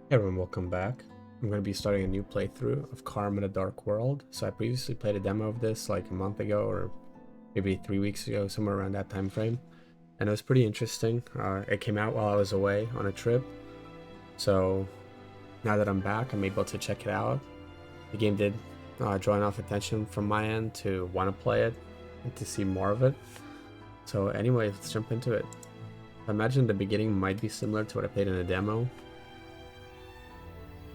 Hey everyone, welcome back. I'm going to be starting a new playthrough of Carm in a Dark World. So I previously played a demo of this like a month ago or maybe 3 weeks ago, somewhere around that time frame. And it was pretty interesting. It came out while I was away on a trip. So now that I'm back, I'm able to check it out. The game did draw enough attention from my end to want to play it and to see more of it. So anyway, let's jump into it. I imagine the beginning might be similar to what I played in the demo.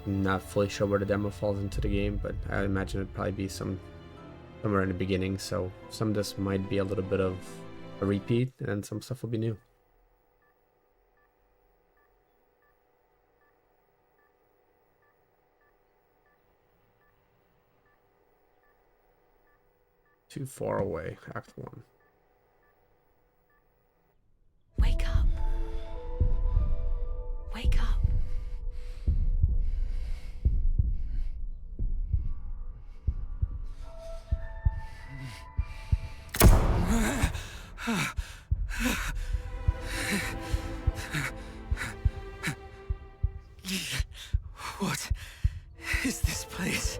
Not fully sure where the demo falls into the game, but I imagine it'd probably be somewhere in the beginning, so some of this might be a little bit of a repeat, and then some stuff will be new. Too far away, Act 1. Wake up. Wake up. What is this place?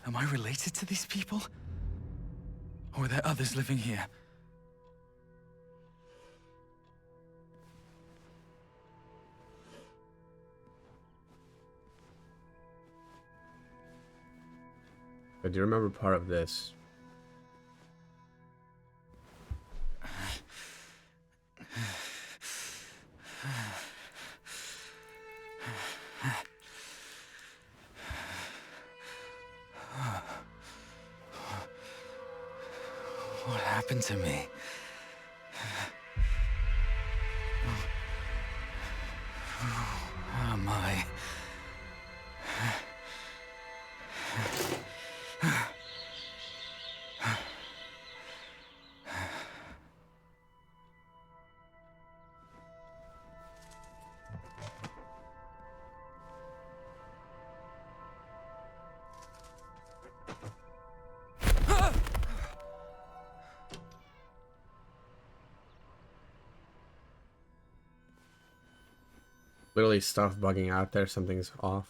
Am I related to these people? Or are there others living here? I do remember part of this. What happened to me? Who am I? Literally stuff bugging out there, something's off.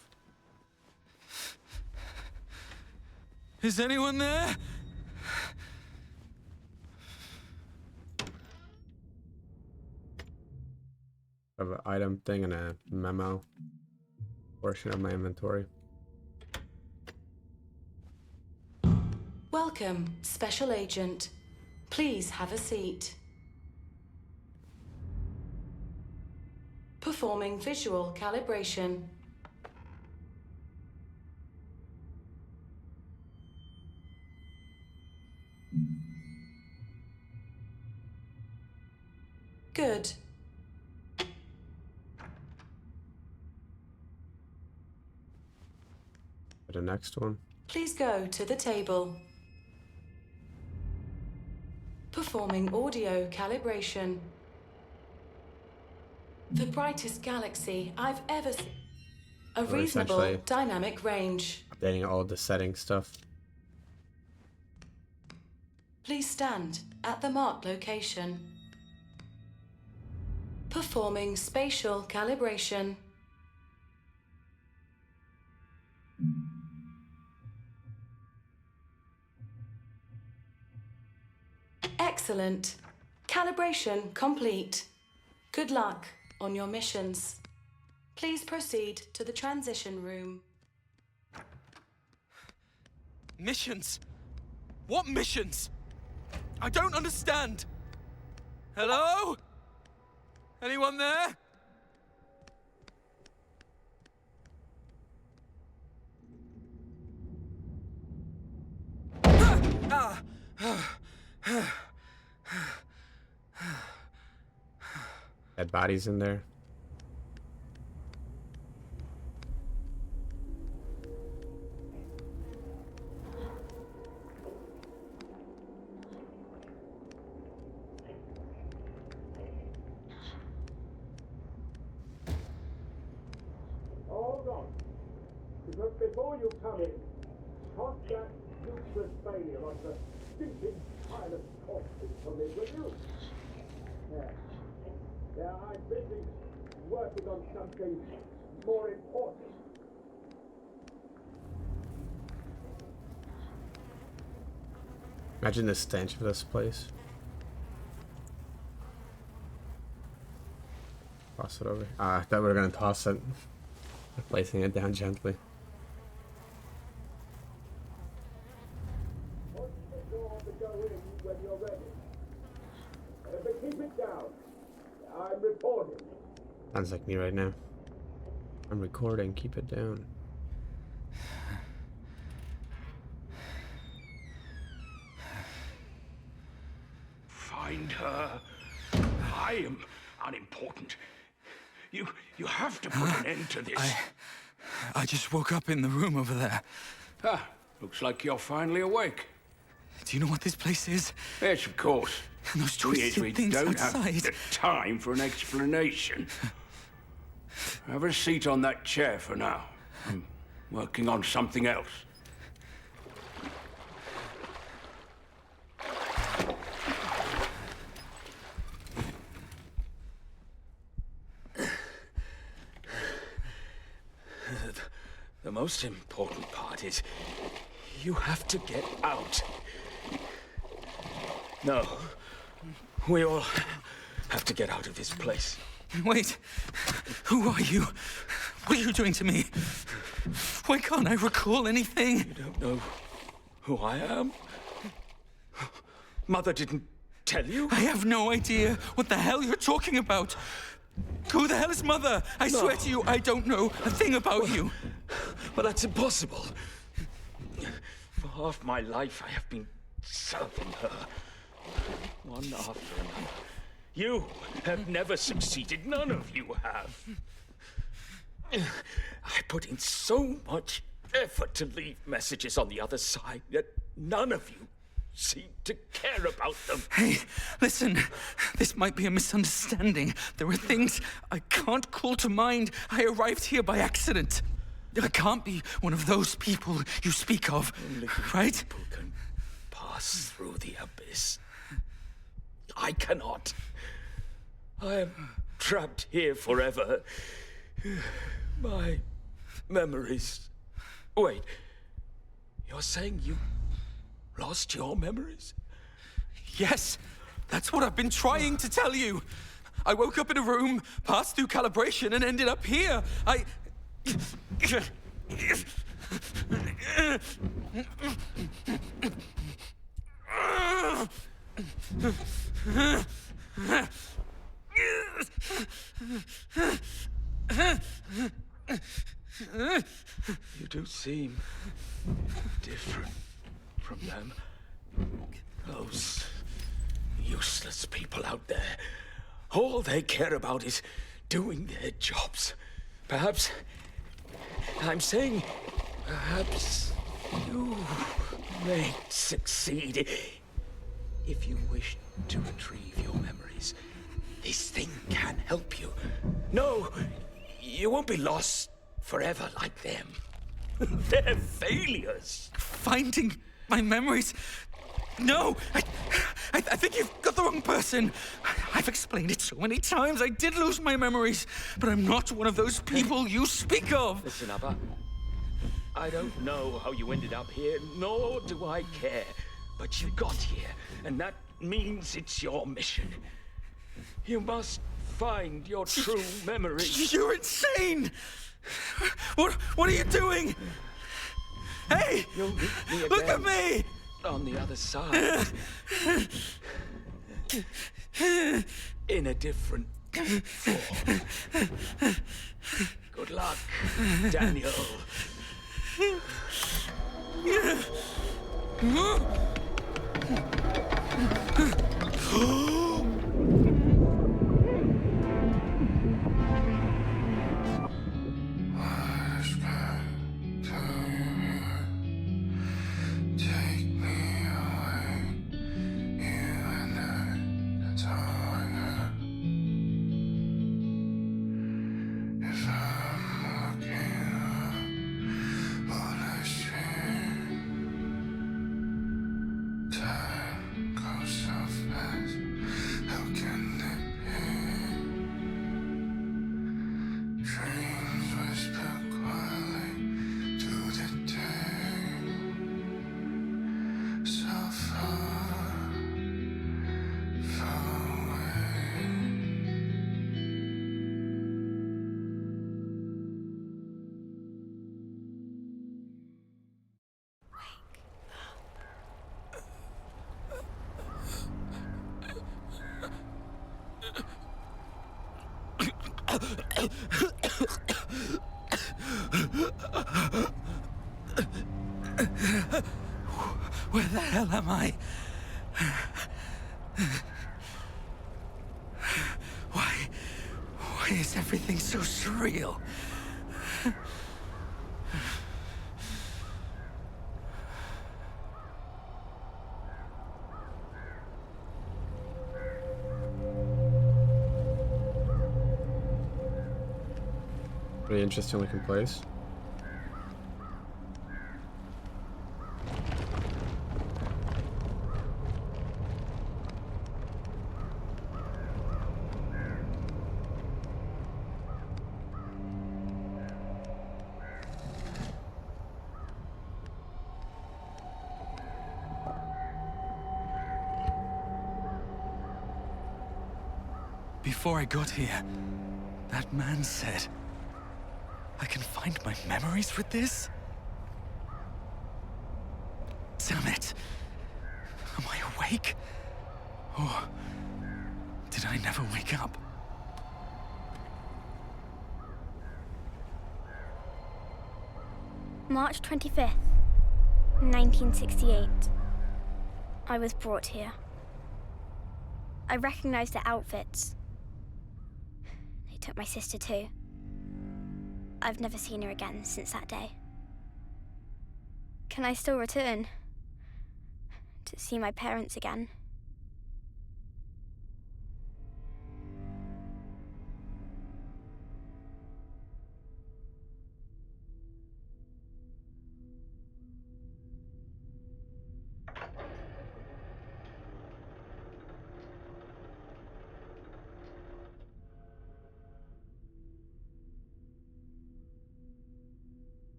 Is anyone there? I have an item thing and a memo portion of my inventory. Welcome, Special Agent. Please have a seat. Performing visual calibration. Good. For the next one. Please go to the table. Performing audio calibration. The brightest galaxy I've ever seen. A We're reasonable essentially dynamic range. updating all the setting stuff. Please stand at the marked location. Performing spatial calibration. Excellent. Calibration complete. Good luck on your missions. Please proceed to the transition room. Missions? What missions? I don't understand. Hello? Anyone there? bodies in there. Hold on. Because before you come in, toss that useless failure on the stinking pile of corpses from me, will you? Yeah, I'm busy working on something more important. Imagine the stench of this place. Toss it over. Ah, I thought we were gonna toss it. Placing it down gently. Watch the door to go in when you're ready. But keep it down. I'm reporting. Sounds like me right now. I'm recording. Keep it down. Find her. I am unimportant. You have to put an end to this. I just woke up in the room over there. Ah, looks like you're finally awake. Do you know what this place is? Yes, of course. And those Thing is, twisted we things don't outside. have the time for an explanation. Have a seat on that chair for now. I'm working on something else. The most important part is you have to get out. No, we all have to get out of this place. Wait, who are you? What are you doing to me? Why can't I recall anything? You don't know who I am? Mother didn't tell you? I have no idea what the hell you're talking about. Who the hell is Mother? I swear to you, I don't know a thing about you. Well, that's impossible. For half my life, I have been serving her. One after another. You have never succeeded. None of you have. I put in so much effort to leave messages on the other side, yet none of you seem to care about them. Hey, listen, this might be a misunderstanding. There are things I can't call to mind. I arrived here by accident. I can't be one of those people you speak of, Only right? people can pass through the abyss. I cannot. I am trapped here forever. My memories. Wait, you're saying you lost your memories? Yes, that's what I've been trying to tell you. I woke up in a room, passed through calibration, and ended up here. You do seem different from them. Those useless people out there. All they care about is doing their jobs. Perhaps, I'm saying, perhaps you may succeed. If you wish to retrieve your memories, this thing can help you. No, you won't be lost forever like them. They're failures. Finding my memories? No, I think you've got the wrong person. I've explained it so many times. I did lose my memories, but I'm not one of those people you speak of. Listen, Abba. I don't know how you ended up here, nor do I care. But you got here, and that means it's your mission. You must find your true memories. You're insane! What are you doing? Hey! You'll meet me again. Look at me! On the other side. In a different form. Good luck, Daniel. Where the hell am I? Why is everything so surreal? Pretty interesting looking place. Before I got here, that man said, I can find my memories with this? Damn it. Am I awake? Or did I never wake up? March 25th, 1968. I was brought here. I recognized the outfits. They took my sister too. I've never seen her again since that day. Can I still return? To see my parents again?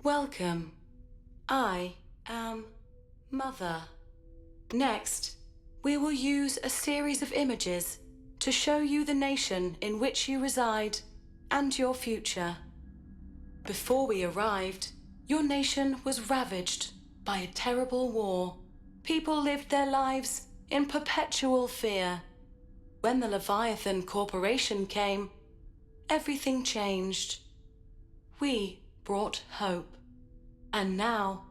Welcome. I am Mother. Next, we will use a series of images to show you the nation in which you reside and your future. Before we arrived, your nation was ravaged by a terrible war. People lived their lives in perpetual fear. When the Leviathan Corporation came, everything changed. We brought hope. And now,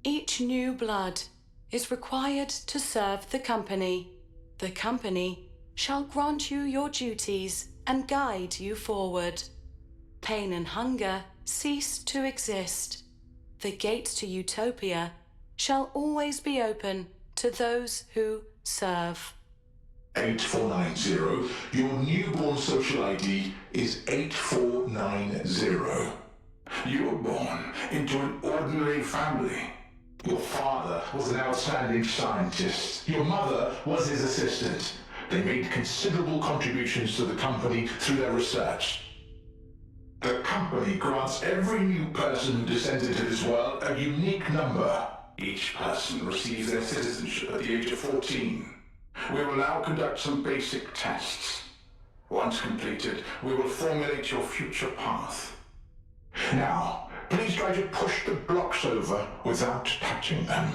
each new blood is required to serve the company. The company shall grant you your duties and guide you forward. Pain and hunger cease to exist. The gates to utopia shall always be open to those who serve. 8490. Your newborn social ID is 8490. You were born into an ordinary family. Your father was an outstanding scientist. Your mother was his assistant. They made considerable contributions to the company through their research. The company grants every new person who descends into this world a unique number. Each person receives their citizenship at the age of 14. We will now conduct some basic tests. Once completed, we will formulate your future path. Now, please try to push the blocks over without touching them.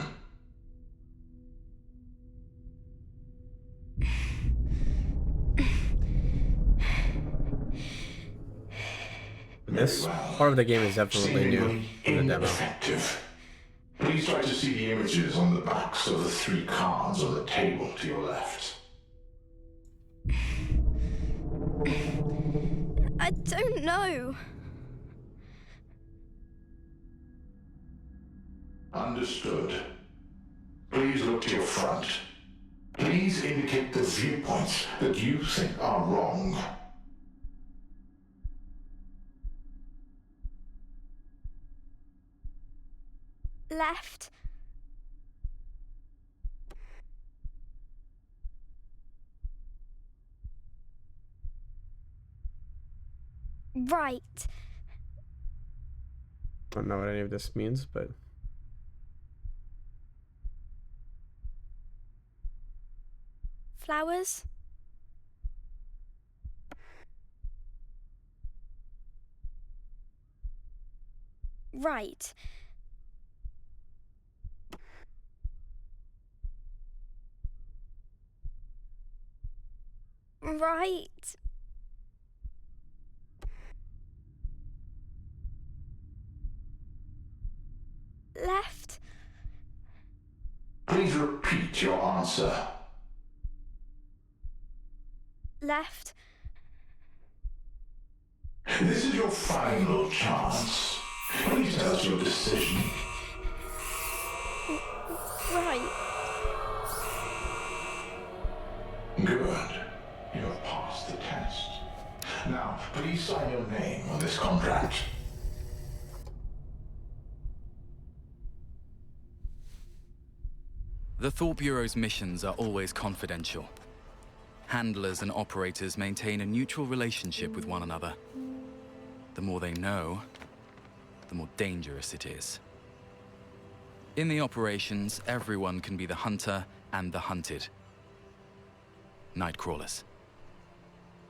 This part of the game is definitely new in the demo. Ineffective. Please try to see the images on the backs of the 3 cards on the table to your left. I don't know. Understood. Please look to your front. Please indicate the viewpoints that you think are wrong. Left. Right. Don't know what any of this means, but Flowers. Right. Right. repeat your answer. Left. This is your final chance. Please tell us your decision. Right. Good. You have passed the test. Now, please sign your name on this contract. The Thought Bureau's missions are always confidential. Handlers and operators maintain a neutral relationship with one another. The more they know, the more dangerous it is. In the operations, everyone can be the hunter and the hunted. Nightcrawlers.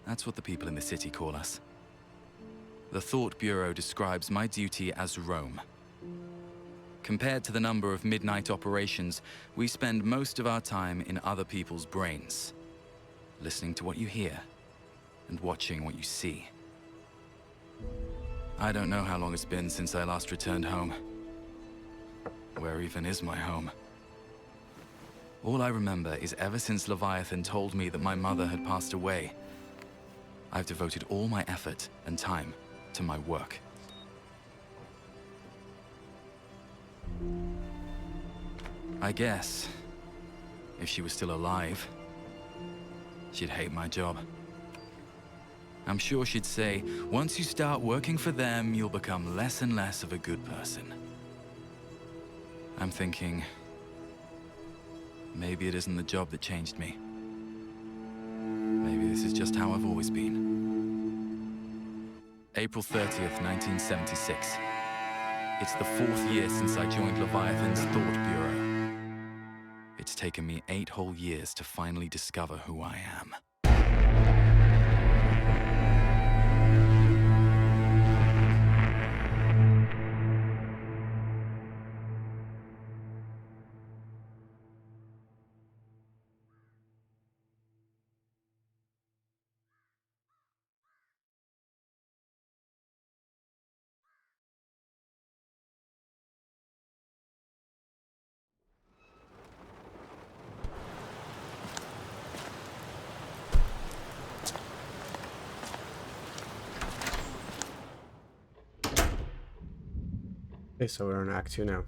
That's what the people in the city call us. The Thought Bureau describes my duty as roam. Compared to the number of midnight operations, we spend most of our time in other people's brains, listening to what you hear and watching what you see. I don't know how long it's been since I last returned home. Where even is my home? All I remember is ever since Leviathan told me that my mother had passed away, I've devoted all my effort and time to my work. I guess, if she was still alive, she'd hate my job. I'm sure she'd say, once you start working for them, you'll become less and less of a good person. I'm thinking, maybe it isn't the job that changed me. Maybe this is just how I've always been. April 30th, 1976. It's the 4th year since I joined Leviathan's Thought Bureau. It's taken me 8 whole years to finally discover who I am. Okay, so we're on Act 2 now.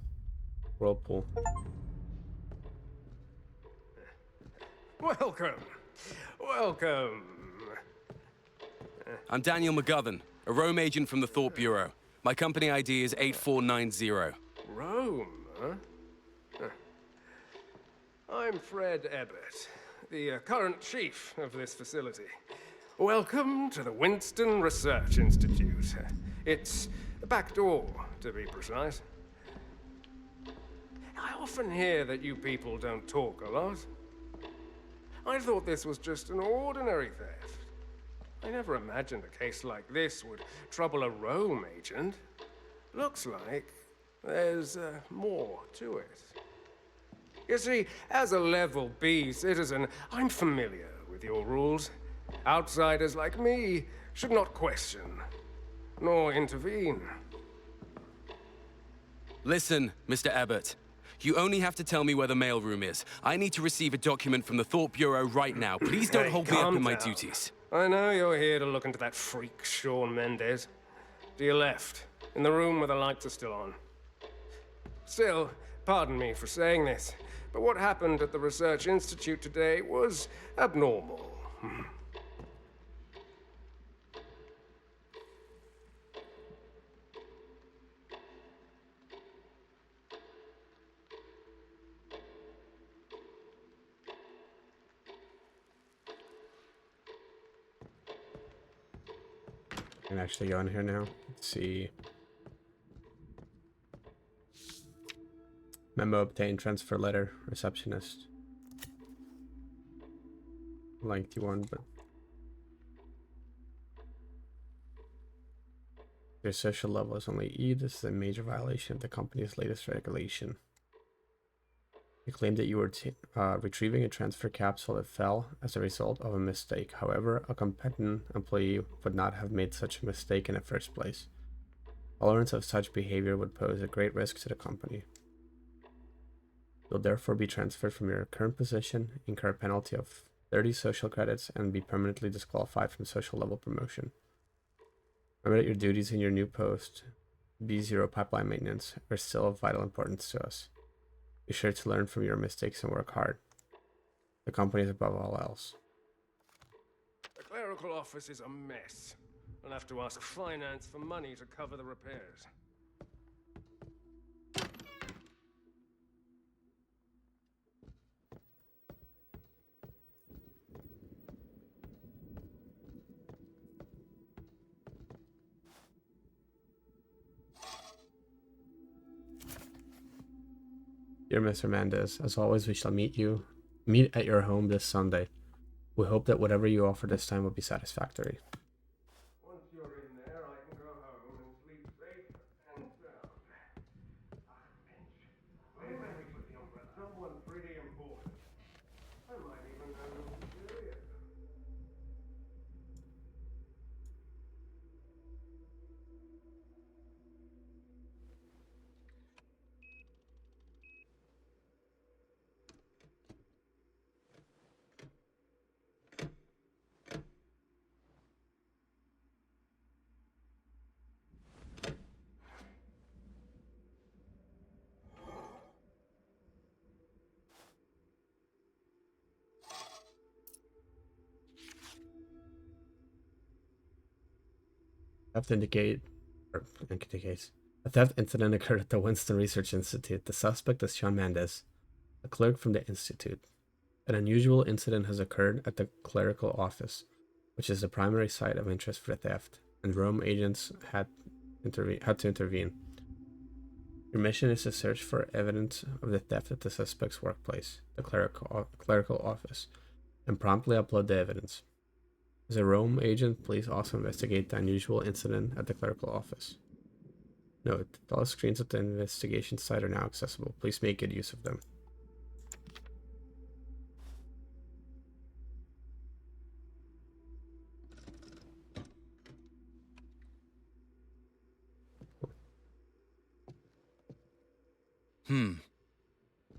Whirlpool. Welcome. Welcome. I'm Daniel McGovern, a roam agent from the Thought Bureau. My company ID is 8490. Rome, huh? I'm Fred Ebbett, the current chief of this facility. Welcome to the Winston Research Institute. It's the back door, to be precise. I often hear that you people don't talk a lot. I thought this was just an ordinary theft. I never imagined a case like this would trouble a Rome agent. Looks like there's more to it. You see, as a level B citizen, I'm familiar with your rules. Outsiders like me should not question, nor intervene. Listen, Mr. Abbott. You only have to tell me where the mailroom is. I need to receive a document from the Thought Bureau right now. Please don't hold me up in my duties. I know you're here to look into that freak, Sean Mendez. To your left, in the room where the lights are still on. Still, pardon me for saying this, but what happened at the Research Institute today was abnormal. I can actually go in here now. Let's see. Memo obtained, transfer letter, receptionist. Lengthy one, but their social level is only E. This is a major violation of the company's latest regulation. You claimed that you were retrieving a transfer capsule that fell as a result of a mistake. However, a competent employee would not have made such a mistake in the first place. Tolerance of such behavior would pose a great risk to the company. You'll therefore be transferred from your current position, incur a penalty of 30 social credits, and be permanently disqualified from social level promotion. Remember that your duties in your new post, B0 pipeline maintenance, are still of vital importance to us. Be sure to learn from your mistakes and work hard. The company is above all else. The clerical office is a mess. I'll have to ask finance for money to cover the repairs. Dear Mr. Mendez, as always, we shall meet at your home this Sunday. We hope that whatever you offer this time will be satisfactory. Once you're in there, I can go home and sleep safe and sound. Where may we put the umbrella? Someone pretty important. I might even know who's serious. A theft incident occurred at the Winston Research Institute. The suspect is Sean Mendez, a clerk from the institute. An unusual incident has occurred at the clerical office, which is the primary site of interest for the theft, and Rome agents had to intervene. Your mission is to search for evidence of the theft at the suspect's workplace, the clerical office, and promptly upload the evidence. As a Rome agent, please also investigate the unusual incident at the clerical office. Note, all screens at the investigation site are now accessible. Please make good use of them.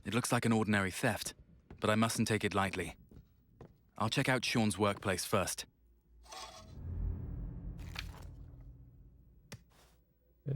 It looks like an ordinary theft, but I mustn't take it lightly. I'll check out Sean's workplace first. Yeah.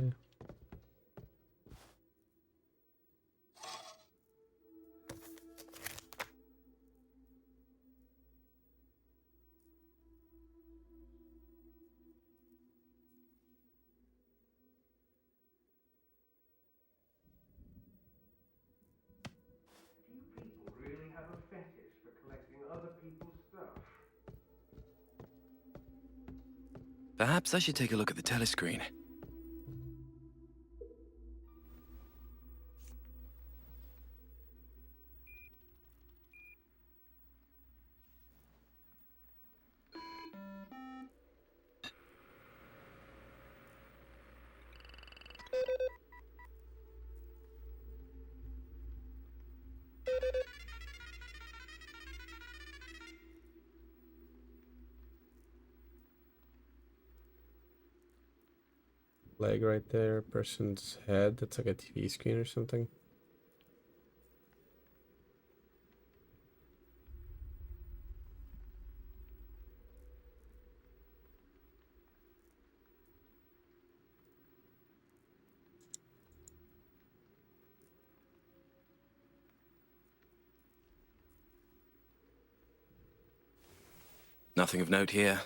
People really have a fetish for collecting other people's stuff. Perhaps I should take a look at the telescreen. Leg right there, person's head. That's like a TV screen or something. Nothing of note here.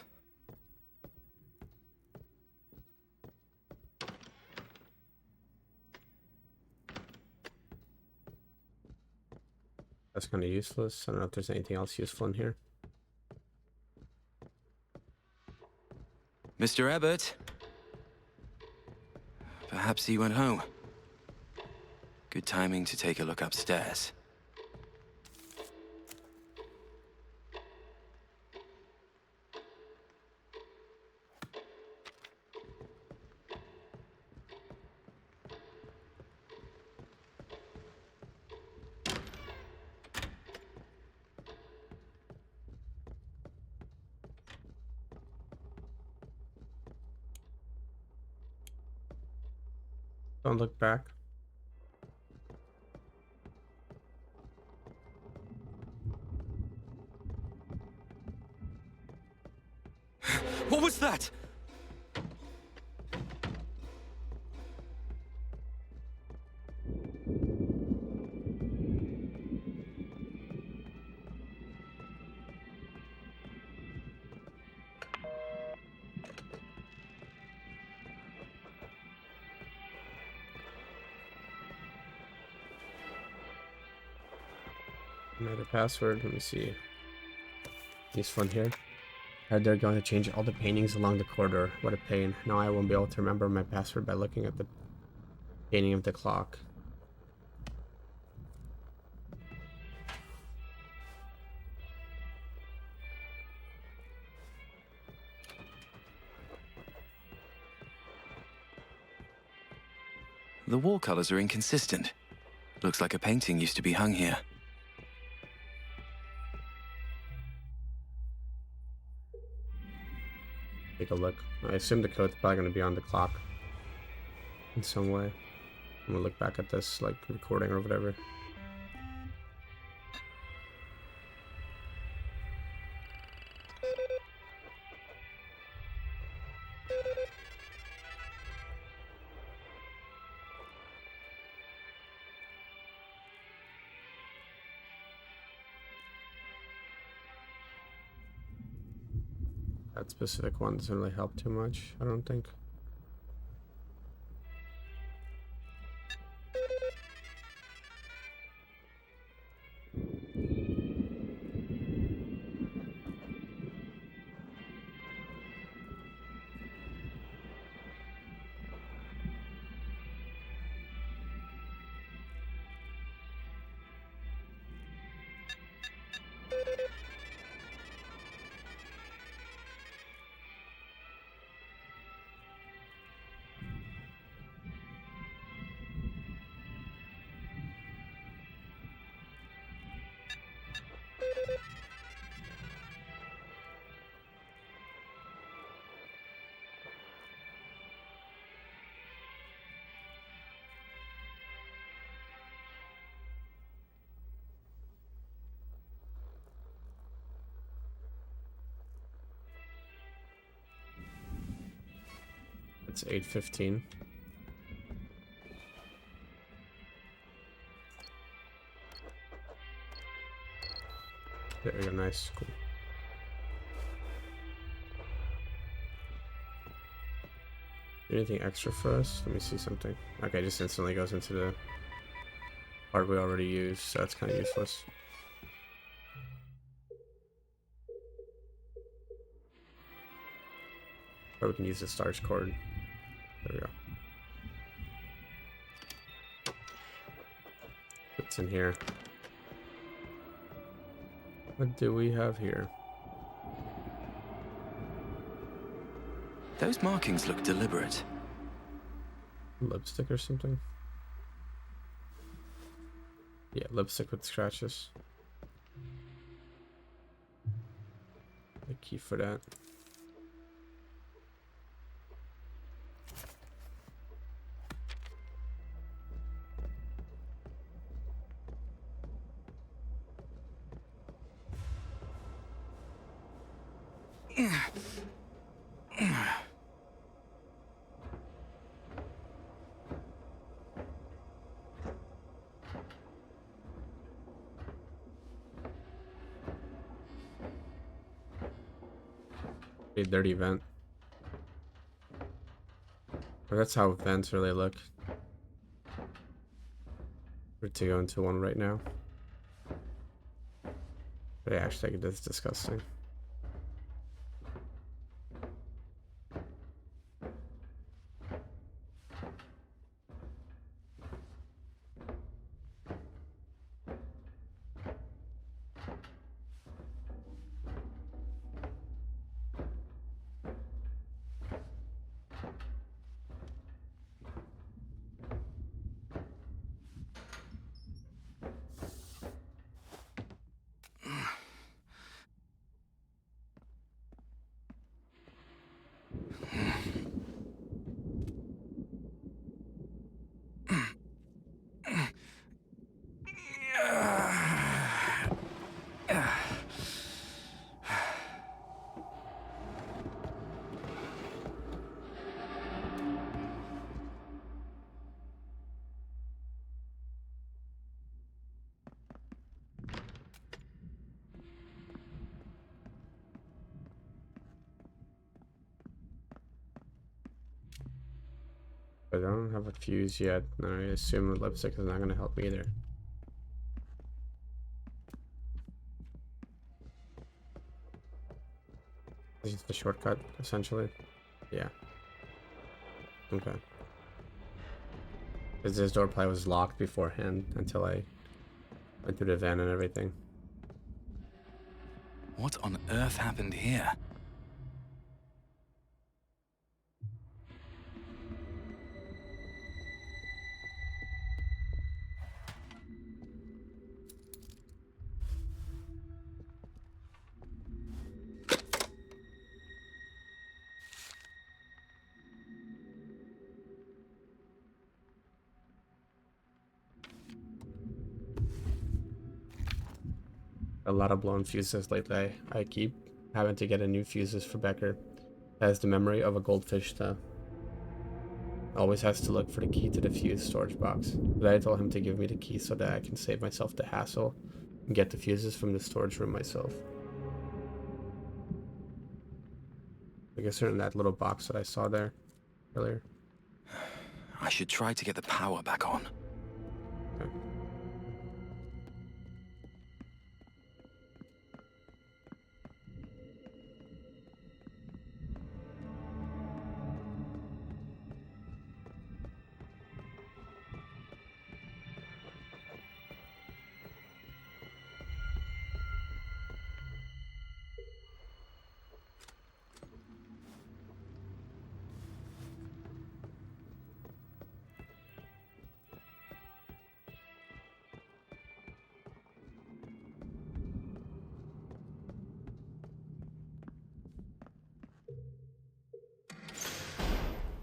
That's kind of useless. I don't know if there's anything else useful in here. Mr. Abbott? Perhaps he went home. Good timing to take a look upstairs. Don't look back. What was that? Another password. Let me see. This one here. Heard they're going to change all the paintings along the corridor. What a pain. Now I won't be able to remember my password by looking at the painting of the clock. The wall colors are inconsistent. Looks like a painting used to be hung here. Take a look. I assume the code's probably going to be on the clock in some way. I'm going to look back at this, like, recording or whatever. That specific one doesn't really help too much, I don't think. It's 8:15. There we go, nice, cool. Anything extra for us? Let me see something. Okay, just instantly goes into the part we already used, so that's kind of useless. Or we can use the starch cord. There we go. What's in here? What do we have here? Those markings look deliberate. Lipstick or something? Yeah, lipstick with scratches. The key for that. A dirty vent. Or that's how vents really look. We're to go into one right now. But yeah, actually, that's disgusting. But I don't have a fuse yet. No, I assume the lipstick is not going to help me either. This is the shortcut, essentially. Yeah. Okay. Because this door probably was locked beforehand until I went through the van and everything. What on earth happened here? A lot of blown fuses lately. I keep having to get a new fuses for Becker. Has the memory of a goldfish though. Always has to look for the key to the fuse storage box. But I told him to give me the key so that I can save myself the hassle and get the fuses from the storage room myself. I guess they're in that little box that I saw there earlier. I should try to get the power back on. Okay.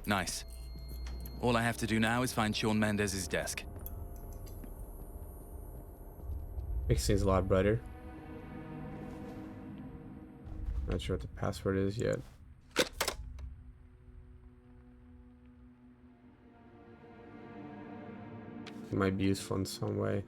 Nice. All I have to do now is find Shawn Mendez's desk. Makes things a lot brighter. Not sure what the password is yet. It might be useful in some way.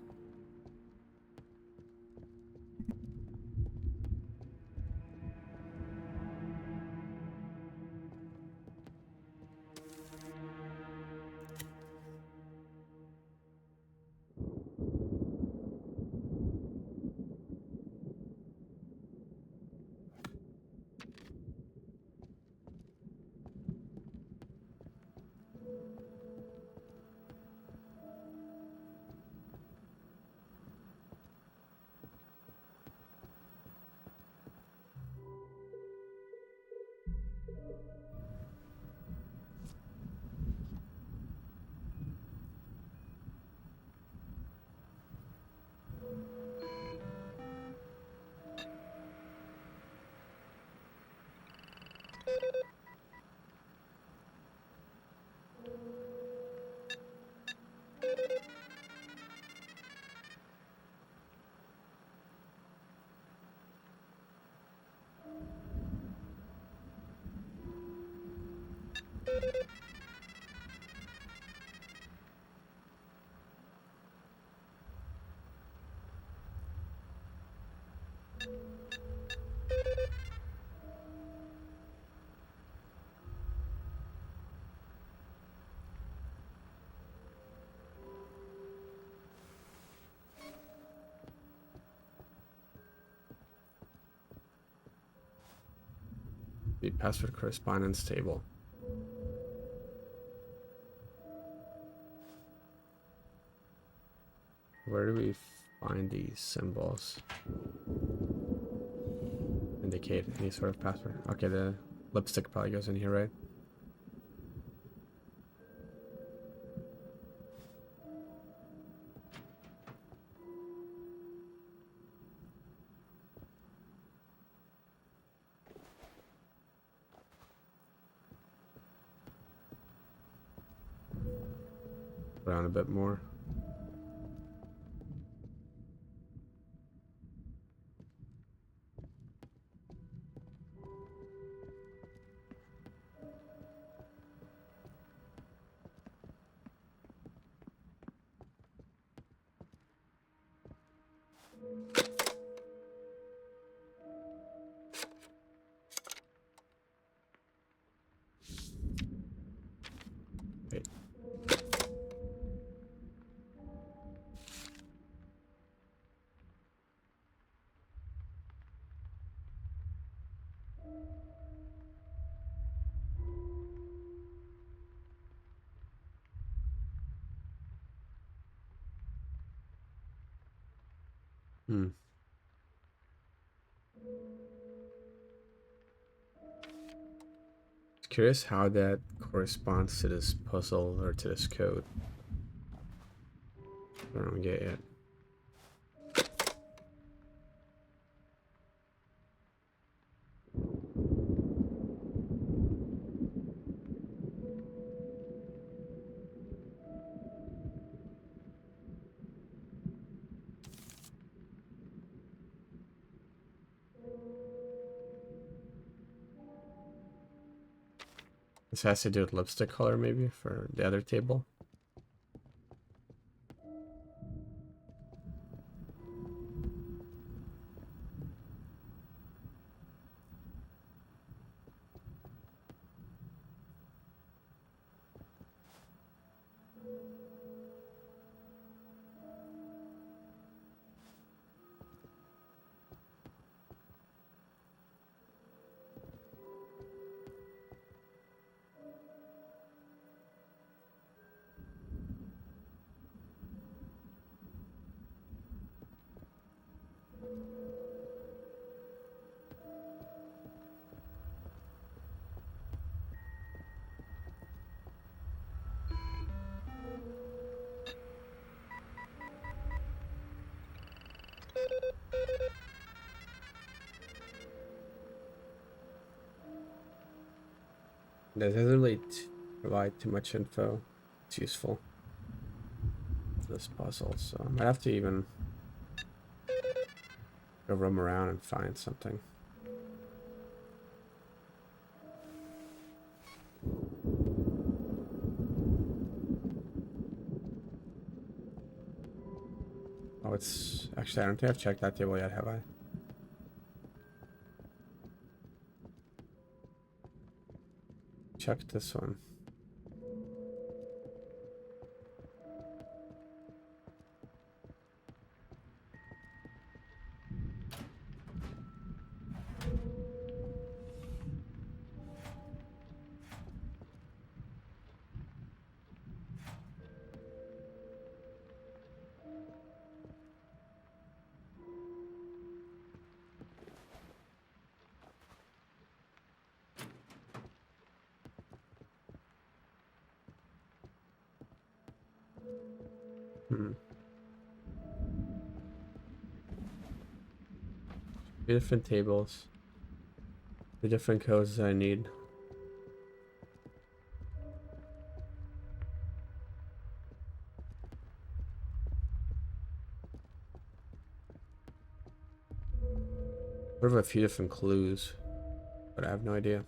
The password correspondence table. Where do we find these symbols? Indicate any sort of password. Okay, the lipstick probably goes in here, right? Around a bit more. Wait, Hmm. Curious how that corresponds to this puzzle or to this code. I don't get it yet. This has to do with lipstick color, maybe, for the other table. That doesn't really provide too much info. It's useful for this puzzle, so I might have to even go roam around and find something. Oh, it's actually, I don't think I've checked that table yet, have I? Checked this one. Different tables. The different codes I need. Sort of a few different clues, but I have no idea.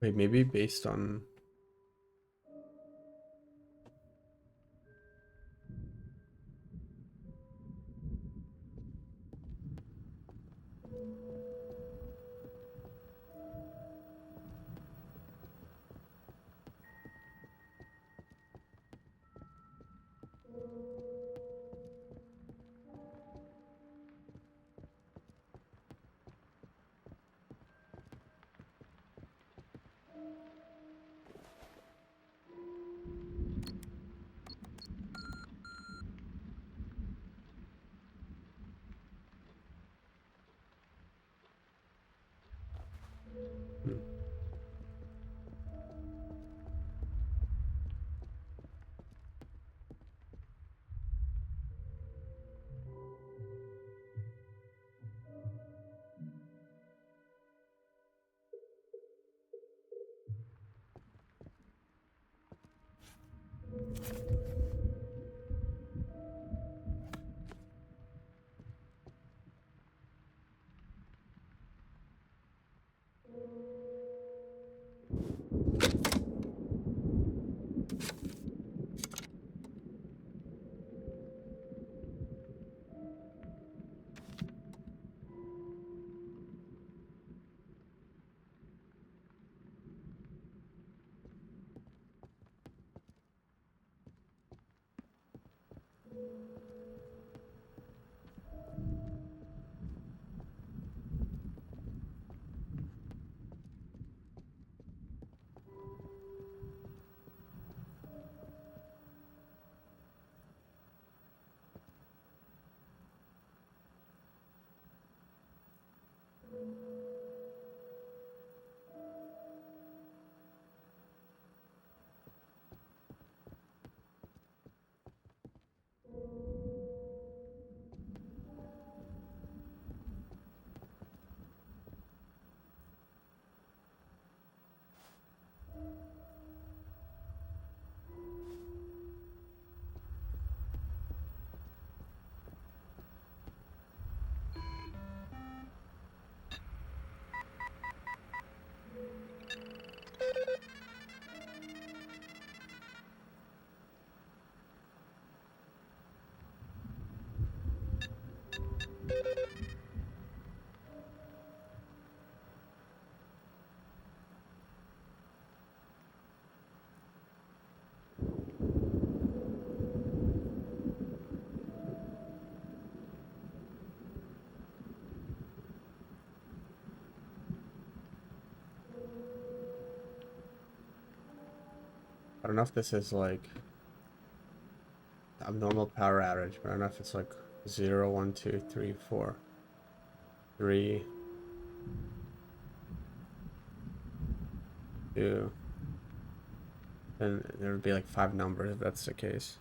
Wait, maybe based on... I don't know if this is like abnormal power outage, but I don't know if it's like 0, 1, 2, 3, 4, 3, 2, and there would be like 5 numbers if that's the case.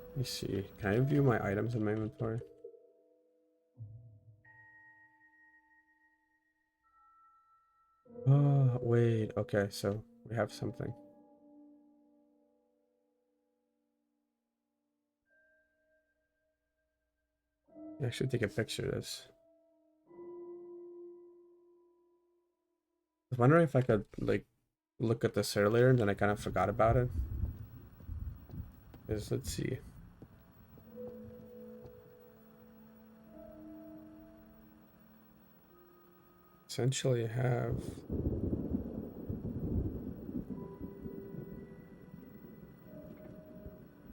Let me see. Can I view my items in my inventory? Oh, wait. Okay, so we have something. I should take a picture of this. I was wondering if I could, like, look at this earlier and then I kind of forgot about it. Because, let's see. Essentially, I have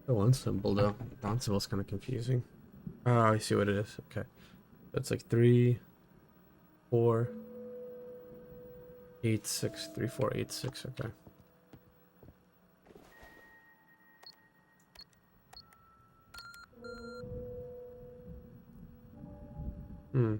the one symbol though. Dawn symbol's kind of confusing. Oh, I see what it is. Okay, that's like 3, 4, 8, 6, 3, 4, 8, 6. Okay. Hmm.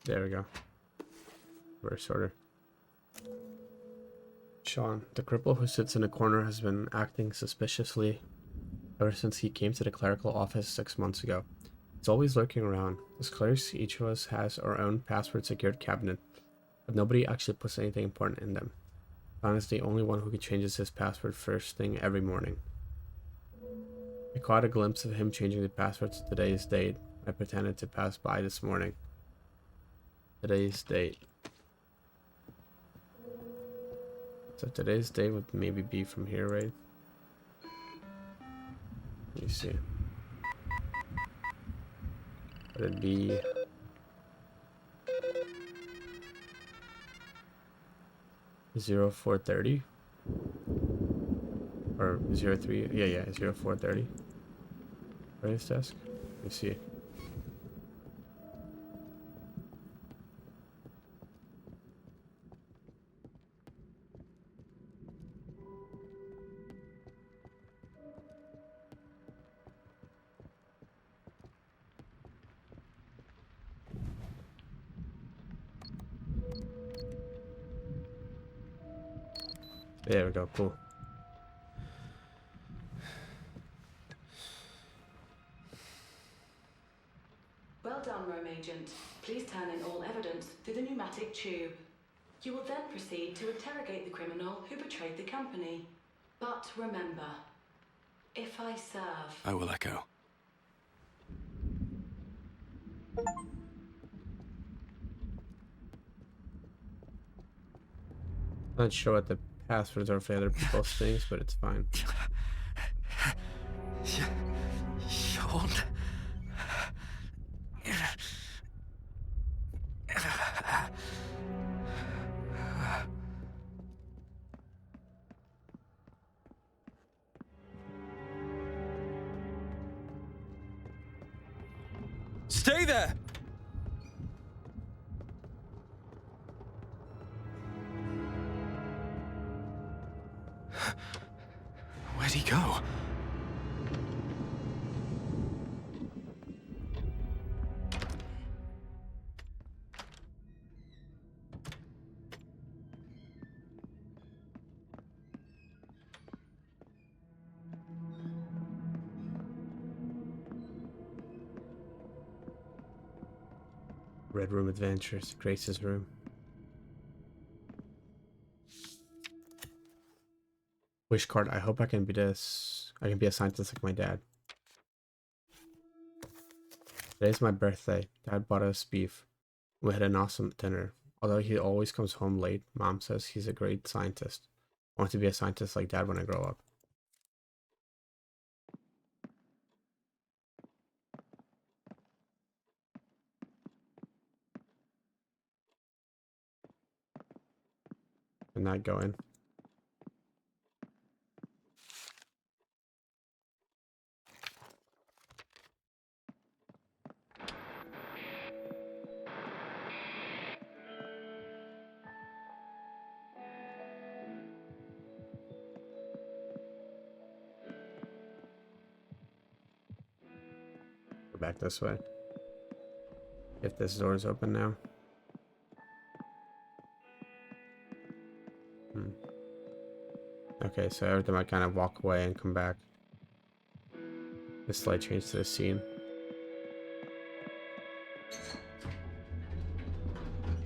There we go. Reverse order. Sean, the cripple who sits in a corner, has been acting suspiciously ever since he came to the clerical office 6 months ago. It's always lurking around. As clerics, each of us has our own password-secured cabinet, but nobody actually puts anything important in them. Sean is the only one who changes his password first thing every morning. I caught a glimpse of him changing the password to today's date. I pretended to pass by this morning. Today's date. So today's date would maybe be from here, right? Let me see. Would it be 0430 or 03? Yeah, 0430. Where's desk? Let me see. There we go, cool. Well done, Rome Agent. Please turn in all evidence through the pneumatic tube. You will then proceed to interrogate the criminal who betrayed the company. But remember, if I serve... I will echo. Not sure what the passwords are for other people's things, but it's fine. Sean. Stay there! Where'd he go? Red Room Adventures, Grace's room. Wish card. I hope I can be this. I can be a scientist like my dad. Today's my birthday. Dad bought us beef. We had an awesome dinner. Although he always comes home late, Mom says he's a great scientist. I want to be a scientist like Dad when I grow up. And not go in. Go back this way. If this door is open now. Okay, so every time I kind of walk away and come back, this slight change to the scene.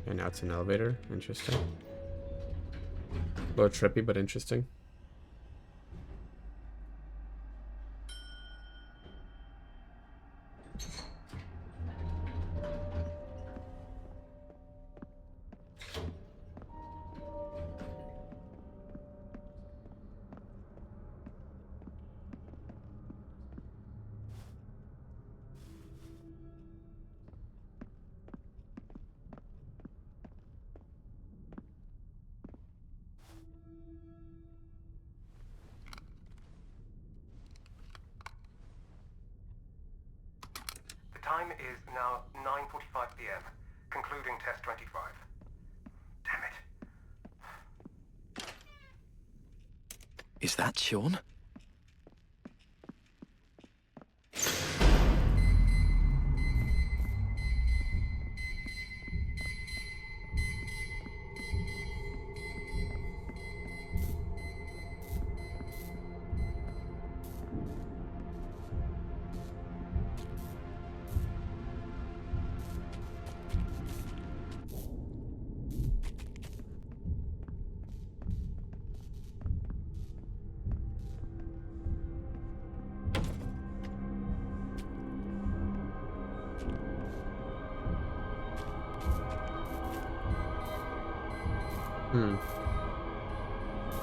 And now it's an elevator. Interesting. A little trippy, but interesting. Time is now 9:45 p.m. Concluding test 25. Damn it. Is that Sean?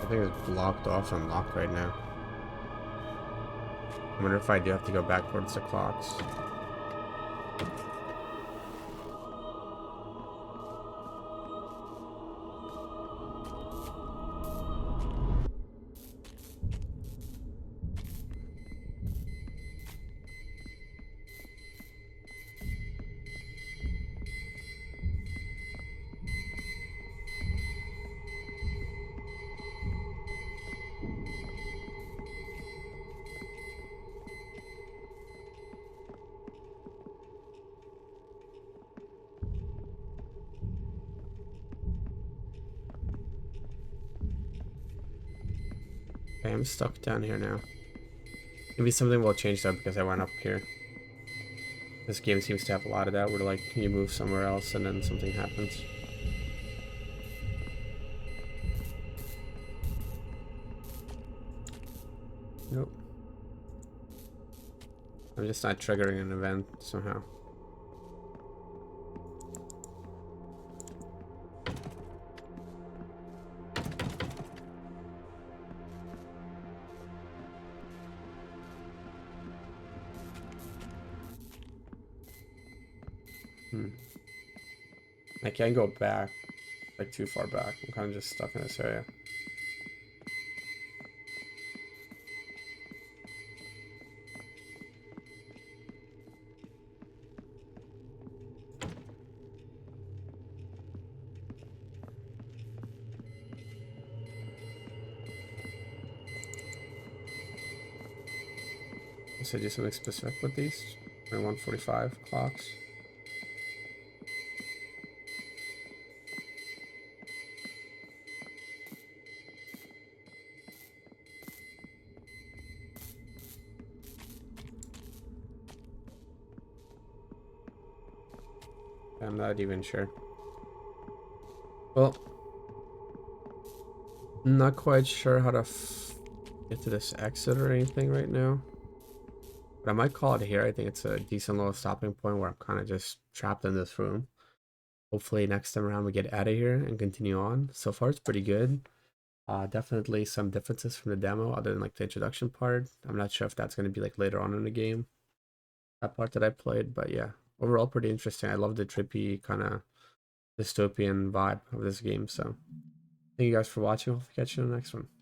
I think it's blocked off and locked right now. I wonder if I do have to go back towards the clocks. Okay, I'm stuck down here now. Maybe something will change though because I went up here. This game seems to have a lot of that where like you move somewhere else and then something happens. Nope. I'm just not triggering an event somehow. I can't go back, like too far back. I'm kind of just stuck in this area. So do something specific with these? 1:45 clocks. I'm not even sure. Well, not quite sure how to get to this exit or anything right now. But I might call it here. I think it's a decent little stopping point where I'm kind of just trapped in this room. Hopefully next time around we get out of here and continue on. So far it's pretty good. Definitely some differences from the demo other than like the introduction part. I'm not sure if that's going to be like later on in the game, that part that I played, but yeah, overall pretty interesting. I love the trippy kind of dystopian vibe of this game. So thank you guys for watching. Hope to catch you in the next one.